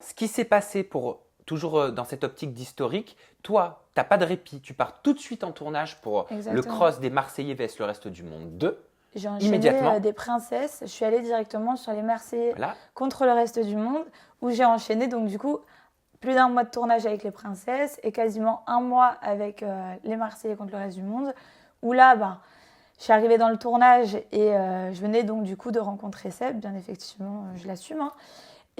Ce qui s'est passé pour toujours dans cette optique d'historique, toi, tu n'as pas de répit. Tu pars tout de suite en tournage pour le Exactement. cross des Marseillais vs le reste du monde 2. J'ai enchaîné Immédiatement, des princesses. Je suis allée directement sur les Marseillais voilà. contre le reste du monde, où j'ai enchaîné donc du coup plus d'un mois de tournage avec les princesses et quasiment un mois avec les Marseillais contre le reste du monde, où là, je suis arrivée dans le tournage et je venais donc du coup de rencontrer Seb, bien effectivement, je l'assume, hein.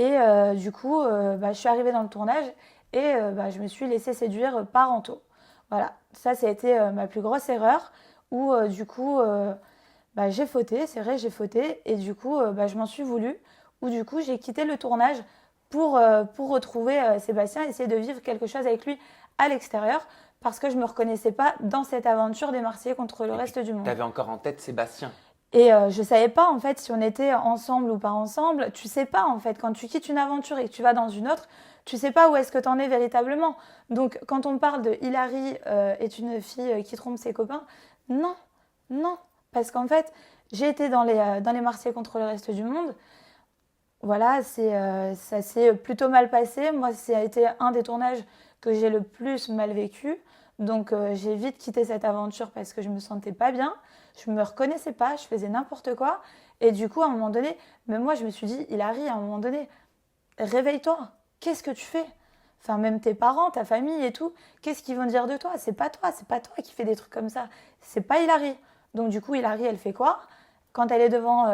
Et du coup, je suis arrivée dans le tournage et je me suis laissée séduire par Anto. Voilà, ça a été ma plus grosse erreur, où du coup, j'ai fauté, c'est vrai, j'ai fauté, et du coup, je m'en suis voulu, où du coup, j'ai quitté le tournage pour retrouver Sébastien, essayer de vivre quelque chose avec lui à l'extérieur, parce que je ne me reconnaissais pas dans cette aventure des Marseillais contre le Et puis, reste du tu monde. avais encore en tête Sébastien. Et je savais pas en fait si on était ensemble ou pas ensemble. Tu sais pas en fait quand tu quittes une aventure et que tu vas dans une autre, tu sais pas où est-ce que tu en es véritablement. Donc quand on parle de Hilary est une fille qui trompe ses copains, non, non, parce qu'en fait j'ai été dans les Marseillais contre le reste du monde. Voilà, ça s'est plutôt mal passé. Moi, ça a été un des tournages que j'ai le plus mal vécu. Donc, j'ai vite quitté cette aventure parce que je me sentais pas bien. Je me reconnaissais pas, je faisais n'importe quoi. Et du coup, à un moment donné, même moi, je me suis dit, Hilary, à un moment donné, réveille-toi. Qu'est-ce que tu fais? Enfin, même tes parents, ta famille et tout, qu'est-ce qu'ils vont dire de toi? C'est pas toi qui fais des trucs comme ça. C'est pas Hilary. Donc, du coup, Hilary, elle fait quoi? Quand elle est devant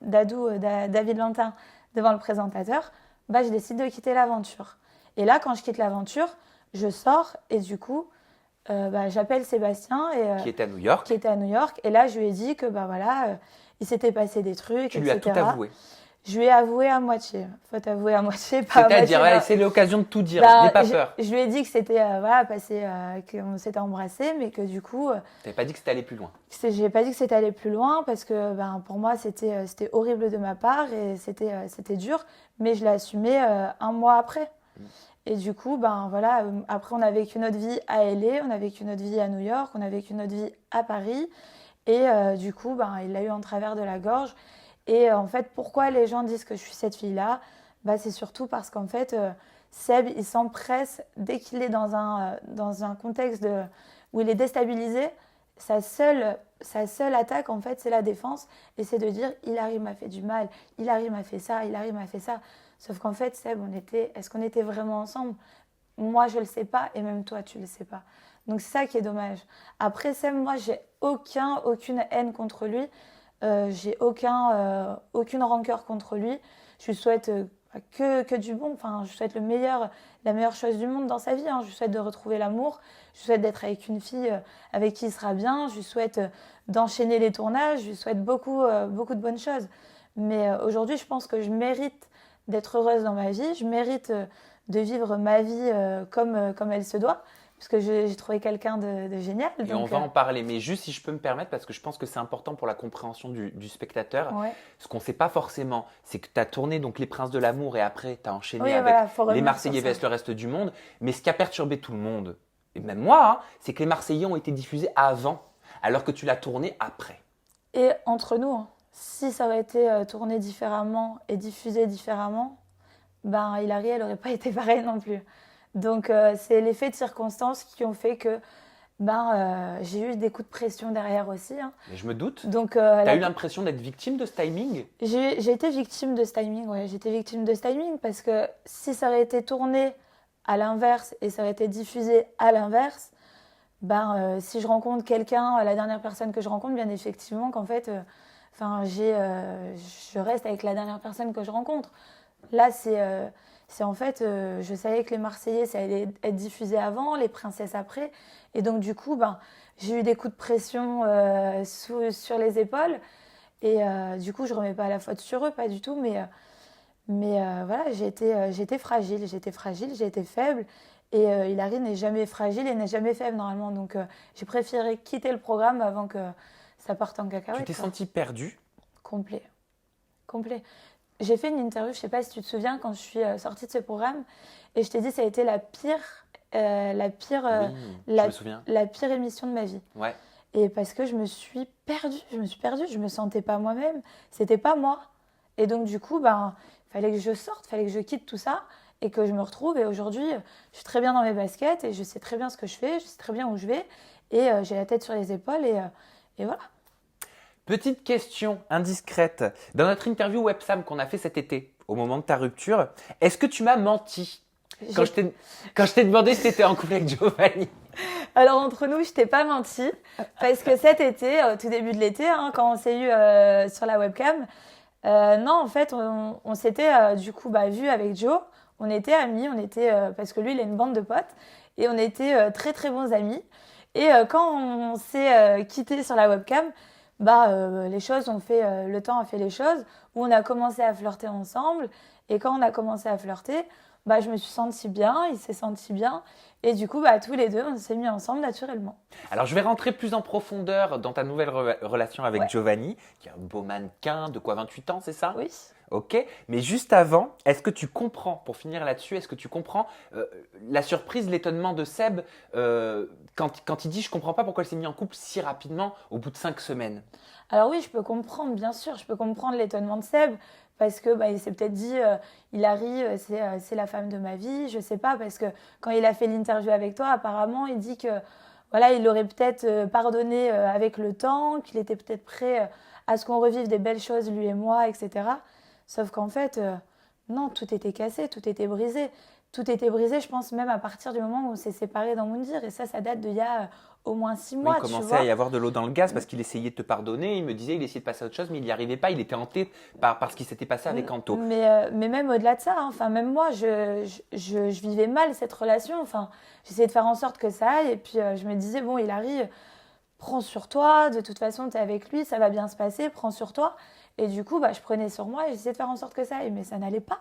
David Lantin, devant le présentateur, je décide de quitter l'aventure. Et là, quand je quitte l'aventure, je sors et du coup, j'appelle Sébastien Qui était à New qui York. était à New York. Et là, je lui ai dit que il s'était passé des trucs, Tu lui as tout etc. avoué. Je lui ai avoué à moitié. Faut t'avouer à moitié, pas à C'est-à-dire, moitié. ouais, c'est l'occasion de tout dire. N'aie pas peur. Je lui ai dit que c'était passé, qu'on s'était embrassé, mais que du coup, Tu n'avais pas dit que c'était allé plus loin. j'ai pas dit que c'était allé plus loin parce que pour moi c'était horrible de ma part et c'était dur, mais je l'ai assumé un mois après. Et du coup, après on a vécu notre vie à LA, on a vécu notre vie à New York, on a vécu notre vie à Paris. Et du coup, il l'a eu en travers de la gorge. Et en fait, pourquoi les gens disent que je suis cette fille-là? C'est surtout parce qu'en fait, Seb, il s'empresse dès qu'il est dans un contexte où il est déstabilisé. Sa seule attaque, en fait, c'est la défense. Et c'est de dire, Hilary m'a fait du mal, Hilary m'a fait ça, Hilary m'a fait ça. Sauf qu'en fait, Seb, est-ce qu'on était vraiment ensemble? Moi, je le sais pas, et même toi, tu le sais pas. Donc c'est ça qui est dommage. Après, Seb, moi, j'ai aucune haine contre lui. J'ai aucune rancœur contre lui. Je lui souhaite que du bon. Enfin, je lui souhaite la meilleure chose du monde dans sa vie, hein. Je lui souhaite de retrouver l'amour. Je lui souhaite d'être avec une fille avec qui il sera bien. Je lui souhaite d'enchaîner les tournages. Je lui souhaite beaucoup de bonnes choses. Mais aujourd'hui, je pense que je mérite d'être heureuse dans ma vie. Je mérite de vivre ma vie comme elle se doit, puisque j'ai trouvé quelqu'un de génial. Et on va en parler, mais juste si je peux me permettre, parce que je pense que c'est important pour la compréhension du spectateur. Ouais. Ce qu'on ne sait pas forcément, c'est que tu as tourné donc Les Princes de l'amour et après tu as enchaîné Oui, avec voilà, faut Les revenir Marseillais sur ça. vs le reste du monde. Mais ce qui a perturbé tout le monde, et même moi, hein, c'est que Les Marseillais ont été diffusés avant, alors que tu l'as tourné après. Et entre nous, hein, si ça aurait été tourné différemment et diffusé différemment, Hilary, elle n'aurait pas été pareille non plus. Donc, c'est l'effet de circonstances qui ont fait que j'ai eu des coups de pression derrière aussi, hein. Mais je me doute. Donc, Tu as eu l'impression d'être victime de ce timing? j'ai été victime de ce timing, ouais. J'ai été victime de ce timing parce que si ça aurait été tourné à l'inverse et ça aurait été diffusé à l'inverse, si je rencontre quelqu'un, la dernière personne que je rencontre, bien effectivement qu'en fait, je reste avec la dernière personne que je rencontre. Là, c'est en fait, je savais que les Marseillais, ça allait être diffusé avant, les Princesses après. Et donc, du coup, j'ai eu des coups de pression sur les épaules. Et du coup, je ne remets pas la faute sur eux, pas du tout. Mais voilà, j'ai été fragile, j'ai été faible. Et Hilary n'est jamais fragile et n'est jamais faible normalement. Donc, j'ai préféré quitter le programme avant que ça parte en Tu cacahuète, t'es quoi. senti perdu? Complet. Complet. J'ai fait une interview, je sais pas si tu te souviens, quand je suis sortie de ce programme, et je t'ai dit ça a été Oui, je me souviens. la pire émission de ma vie. Ouais. Et parce que je me suis perdue, je me sentais pas moi-même, c'était pas moi. Et donc du coup, fallait que je sorte, fallait que je quitte tout ça. et que je me retrouve. Et aujourd'hui, je suis très bien dans mes baskets et je sais très bien ce que je fais, je sais très bien où je vais et j'ai la tête sur les épaules et voilà. Petite question indiscrète. Dans notre interview Websam qu'on a fait cet été, au moment de ta rupture, est-ce que tu m'as menti quand je t'ai demandé si tu étais en couple avec Giovanni? Alors entre nous, je t'ai pas menti parce que cet été, au tout début de l'été, quand on s'est eu sur la webcam, non, en fait, on s'était du coup vu avec Joe. On était amis, parce que lui, il a une bande de potes et on était très très bons amis. Et quand on s'est quitté sur la webcam, les choses ont fait, le temps a fait les choses, où on a commencé à flirter ensemble. Et quand on a commencé à flirter, je me suis sentie bien, il s'est senti bien. Et du coup, tous les deux, on s'est mis ensemble naturellement. Alors, je vais rentrer plus en profondeur dans ta nouvelle relation avec Ouais. Giovanni, qui est un beau mannequin de quoi, 28 ans, c'est ça? Oui. Ok, mais juste avant, est-ce que tu comprends, pour finir là-dessus, est-ce que tu comprends la surprise, l'étonnement de Seb quand il dit « je comprends pas pourquoi il s'est mis en couple si rapidement au bout de 5 semaines ». Alors oui, je peux comprendre, bien sûr, je peux comprendre l'étonnement de Seb parce que il s'est peut-être dit Hilary, c'est la femme de ma vie, je sais pas, parce que quand il a fait l'interview avec toi, apparemment, il dit que voilà, il aurait peut-être pardonné avec le temps, qu'il était peut-être prêt à ce qu'on revive des belles choses, lui et moi, etc. Sauf qu'en fait, non, tout était cassé, tout était brisé. Tout était brisé, je pense, même à partir du moment où on s'est séparés dans Moundir. Et ça date d'il y a au moins 6 mois, Il tu commençait vois. à y avoir de l'eau dans le gaz parce qu'il essayait de te pardonner, il me disait il essayait de passer à autre chose, mais il n'y arrivait pas, il était hanté par ce qui s'était passé avec Anto. Mais même au-delà de ça, même moi, je vivais mal cette relation. Enfin, j'essayais de faire en sorte que ça aille. Et puis, je me disais, bon, Hilary, prends sur toi. De toute façon, tu es avec lui, ça va bien se passer, prends sur toi. Et du coup, je prenais sur moi et j'essayais de faire en sorte que ça aille. Mais ça n'allait pas.